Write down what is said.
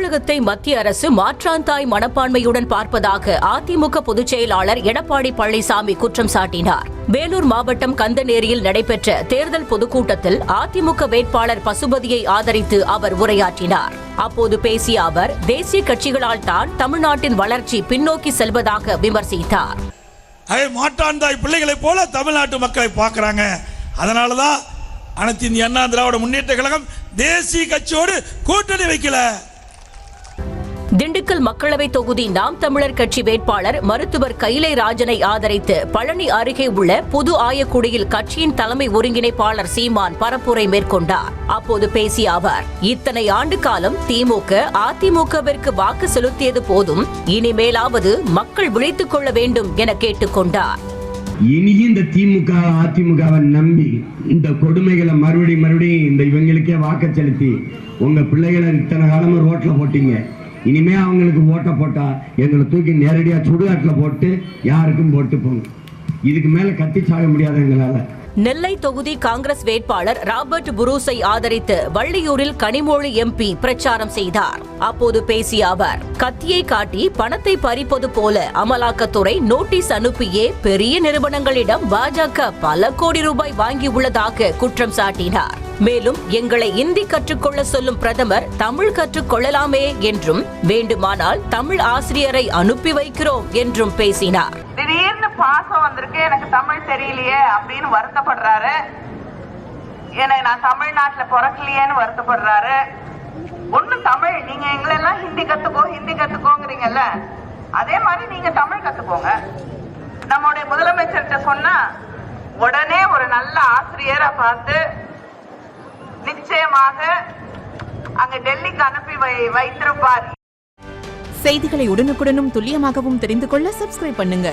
தமிழகத்தை மத்திய அரசு மாற்றாந்தாய் மனப்பான்மையுடன் பார்ப்பதாக அதிமுக பொதுச் செயலாளர் எடப்பாடி பழனிசாமி குற்றம் சாட்டினார். வேலூர் மாவட்டம் கந்தநேரியில் நடைபெற்ற தேர்தல் பொதுக்கூட்டத்தில் அதிமுக வேட்பாளர் பசுபதியை ஆதரித்து அவர் உரையாற்றினார். அப்போது பேசிய அவர் தேசிய கட்சிகளால் தான் தமிழ்நாட்டின் வளர்ச்சி பின்னோக்கி செல்வதாக விமர்சித்தார். மாற்றாந்தாய் பிள்ளைகளைப் போல தமிழ்நாட்டு மக்களை பார்க்கிறாங்க. அதனாலதான் அனைத்து இந்திய அண்ணா திராவிட முன்னேற்ற கழகம் தேசிய கட்சியோடு கூட்டணி வைக்கல. திண்டுக்கல் மக்களவை தொகுதி நாம் தமிழர் கட்சி வேட்பாளர் மருத்துவர் கைலை ராஜனை ஆதரித்து பழனி அருகே உள்ள புது ஆயக்குடியில் கட்சியின் தலைமை ஒருங்கிணைப்பாளர் சீமான் பரப்புரை மேற்கொண்டார். அப்போது பேசிய அவர், இத்தனை ஆண்டு காலம் திமுக அதிமுகவிற்கு வாக்கு செலுத்தியது போதும், இனிமேலாவது மக்கள் விழித்துக் கொள்ள வேண்டும் என கேட்டுக்கொண்டார். இனியும் இந்த திமுக அதிமுகவை நம்பி இந்த கொடுமைகளை மறுபடியும் இந்த இவங்களுக்கே வாக்கு செலுத்தி உங்க பிள்ளைகளை இத்தனை காலமும் ரோட்ல போட்டீங்க. இனிமே அவங்களுக்கு ஓட்ட போட்டா எங்களை தூக்கி நேரடியா சுடுகாட்டுல போட்டு யாருக்கும் போட்டு போங்க. இதுக்கு மேல கத்தி சாக முடியாது எங்களால. நெல்லை தொகுதி காங்கிரஸ் வேட்பாளர் ராபர்ட் புரூஸை ஆதரித்து வள்ளியூரில் கனிமொழி எம்பி பிரச்சாரம் செய்தார். அப்போது பேசிய அவர், கத்தியை காட்டி பணத்தை பறிப்பது போல அமலாக்கத்துறை நோட்டீஸ் அனுப்பியே பெரிய நிறுவனங்களிடம் பாஜக பல கோடி ரூபாய் வாங்கியுள்ளதாக குற்றம் சாட்டினார். மேலும் எங்களை இந்தி கற்றுக்கொள்ள சொல்லும் பிரதமர் தமிழ் கற்றுக்கொள்ளலாமே என்றும், வேண்டுமானால் தமிழ் ஆசிரியரை அனுப்பி வைக்கிறோம் என்றும் பேசினார். திடீர்னு பாசம் வந்திருக்கு, எனக்கு தமிழ் தெரியலையே அப்படின்னு வருத்தப்படுறாரு. நான் தமிழ்நாட்டுல பிறக்கலையேன்னு வருத்தப்படுறாரு. ஒன்னும் தமிழ், நீங்க எங்களெல்லாம் ஹிந்தி கத்துக்கோங்கிறீங்கல்ல, அதே மாதிரி நீங்க தமிழ் கத்துக்கோங்க. நம்முடைய முதலமைச்சர்கிட்ட சொன்னா உடனே ஒரு நல்ல ஆசிரியரை பார்த்து நிச்சயமாக அங்க டெல்லிக்கு அனுப்பி வைத்திருப்பார். செய்திகளை உடனுக்குடனும் துல்லியமாகவும் தெரிந்து கொள்ள சப்ஸ்கிரைப் பண்ணுங்க.